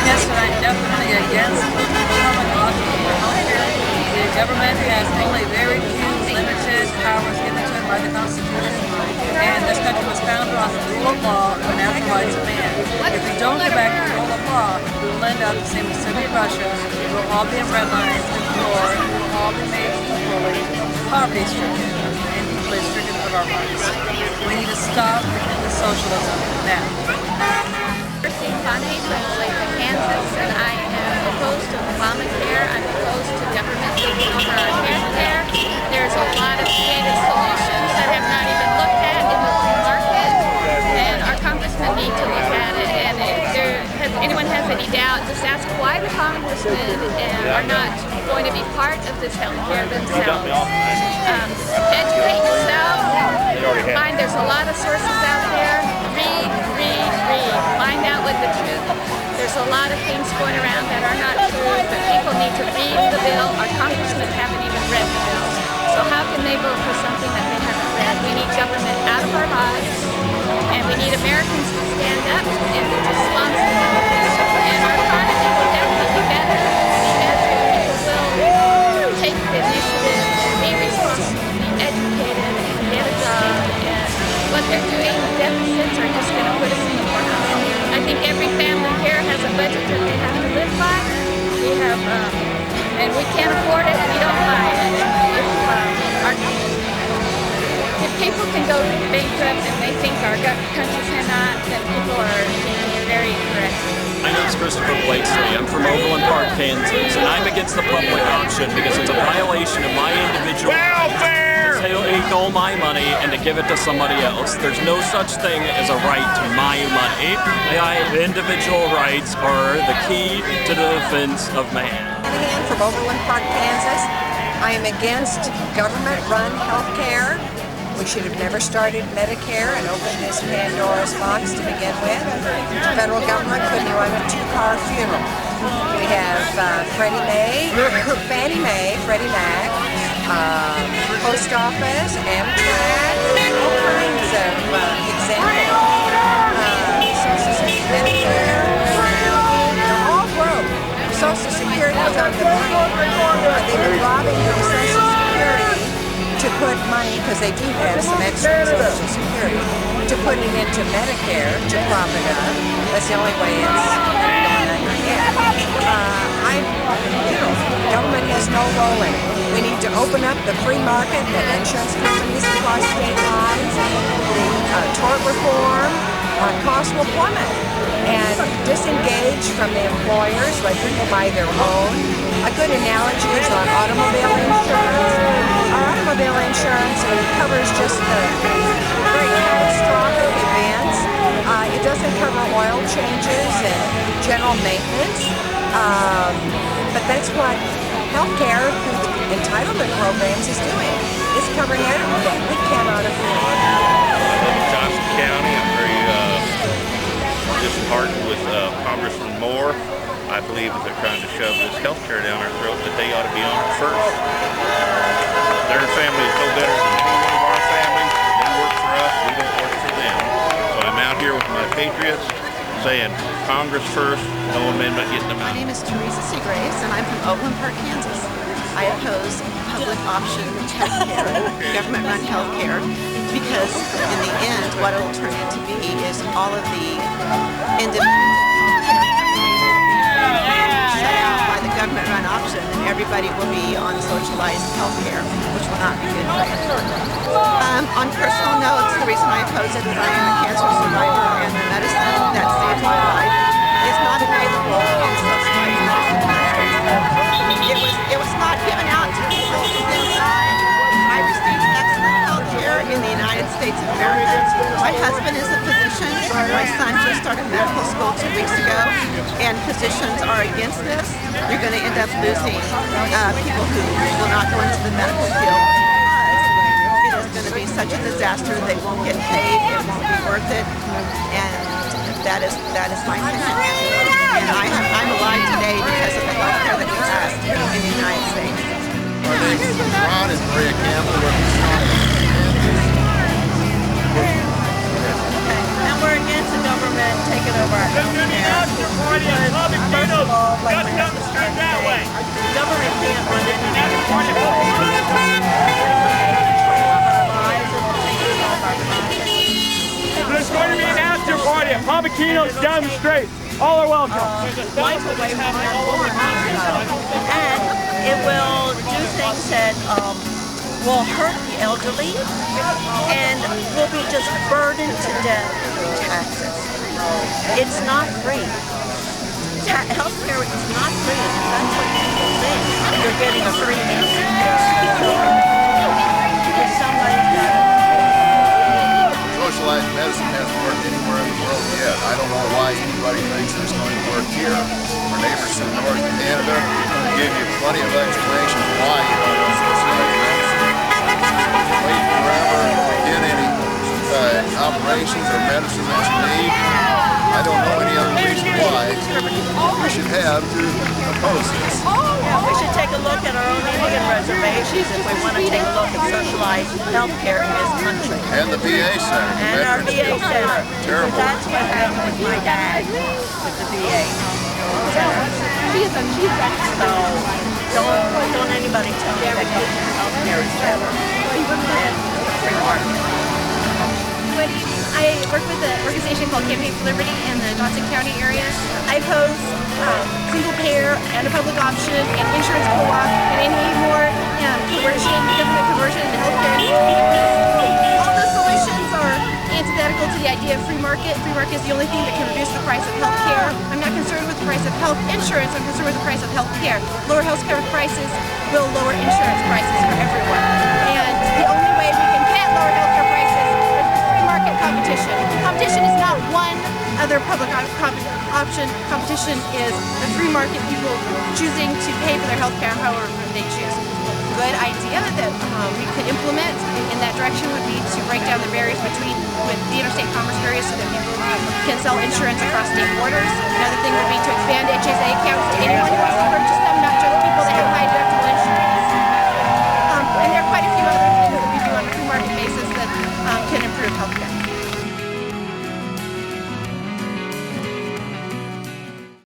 Yes, and I'm definitely against public option for healthcare. The government has only very few limited powers given to it by the Constitution, and this country was founded on the rule of law and the natural rights of man. If we don't get back to the rule of law, we will end up the same as Soviet Russia. We will all be in red lines and poor. We will all be made equally poverty-stricken and equally stricken of our rights. We need to stop the socialism now. Funny from Olathe, Kansas, and I am opposed to Obamacare. I'm opposed to government taking over our health care. There's a lot of creative solutions that have not even looked at in the free market, and our congressmen need to look at it. And if anyone has any doubt, just ask why the congressmen are not going to be part of this health care themselves. Educate yourself. Find there's a lot of sources out there. Read. Find out what the truth. There's a lot of things going around that are not true, but people need to read the bill. Our congressmen haven't even read the bill. So how can they vote for something that they haven't read? We need government out of our lives, and we need Americans to stand up and be responsible. And our economy will definitely be better as people will take the initiative to be responsible, be educated, and get a job. And what they're doing, deficits are just going to put us in the poorhouse. I think every family here has a budget that they have to live by. We have, and we can't afford it. We don't buy it. If people can go bankrupt and they think our country cannot, then people are very incorrect. My name is Christopher Blakesley. I'm from Overland Park, Kansas, and I'm against the public option because it's a violation of my individual welfare. To take all my money and to give it to somebody else. There's no such thing as a right to my money. Individual rights are the key to the defense of man. From Overland Park, Kansas. I am against government-run health care. We should have never started Medicare and opened this Pandora's box to begin with. The federal government couldn't run a two-car funeral. We have Fannie Mae, Freddie Mac, Post Office, Amtrak, all kinds of examples. Medicare, they're all broke. Social Security is on the money. They've been robbing from Social Security to put money, because they do have some extra Social Security, to put it into Medicare to prop it up. That's the only way it's done yet. Government has no role in it. We need to open up the free market that insurance companies across state lines. The tort reform, costs will plummet. And disengage from the employers, let people buy their own. A good analogy is on automobile insurance. Our automobile insurance covers just the very catastrophic events. It doesn't cover oil changes and general maintenance. But that's what healthcare through the entitlement programs is doing. It's covering everything we cannot afford. In Johnson County, I'm very disheartened with Congressman Moore. I believe that they're trying to shove this health care down our throat, that they ought to be on it first. Their family is no better than any one of our families. They work for us, we don't work for them. So I'm out here with my patriots saying Congress first, no amendment getting them out. My name is Teresa Seagraves, and I'm from Overland Park, Kansas. I oppose public option health care, government-run health care, because in the end, what it will turn into be is all of the independent shut out by the government-run option, and everybody will be on socialized health care, which will not be good for anyone. On personal notes, the reason I oppose it is I am a cancer survivor, and the medicine that saved my life is not available in socialized medicine. It was not given out to people who didn't die. I received excellent health care in the United States of America. My husband is a physician. My son just started medical school 2 weeks ago, and physicians are against this. You're going to end up losing people who will not go into the medical field because it is going to be such a disaster. They won't get paid. It won't be worth it, and that is my opinion. And I'm alive today because of the health care that we have in the United States. My name is Ron and Maria Campbell. And we're against the government taking over our healthcare. First of all, like my husband's trying to say, the government can't run anything. There's going to be an after party at Pavakino's down the street. All are welcome. Life away from our board. And it will do things that will hurt the elderly and will be just burdened to death with taxes. It's not free. Healthcare is not free. That's what people think. You're getting a free healthcare. Because somebody's got to. Socialized medicine hasn't worked anywhere in the world yet. I don't know why anybody thinks it's going to work here. Our neighbors to the north of Canada give you plenty of explanations why you don't know socialized medicine. Wait forever to get any operations or medicine that you need. I don't know any other reason why we should have to oppose this. Yeah, we should take a look at our own Indian reservations if we want to take a look at socialized healthcare in this country. And the VA Center. And our VA Center. Terrible. That's what happened with my dad, with the VA. So, don't anybody tell me that government healthcare is better than free market. I work with an organization called Campaign for Liberty in the Johnson County area. I oppose single payer and a public option and insurance co-op and any more conversion, government conversion into healthcare. All those solutions are antithetical to the idea of free market. Free market is the only thing that can reduce the price of healthcare. I'm not concerned with the price of health insurance. I'm concerned with the price of healthcare. Lower healthcare prices will lower insurance prices for everyone. And the only way we can get lower healthcare prices is free market competition. Competition is not one other public option. Competition is the free market people choosing to pay for their healthcare however they choose. A good idea that we could implement in that direction would be to break down the barriers with the interstate commerce barriers so that people can sell insurance across state borders. Another thing would be to expand HSA accounts to anyone who wants to purchase them, not just people that have high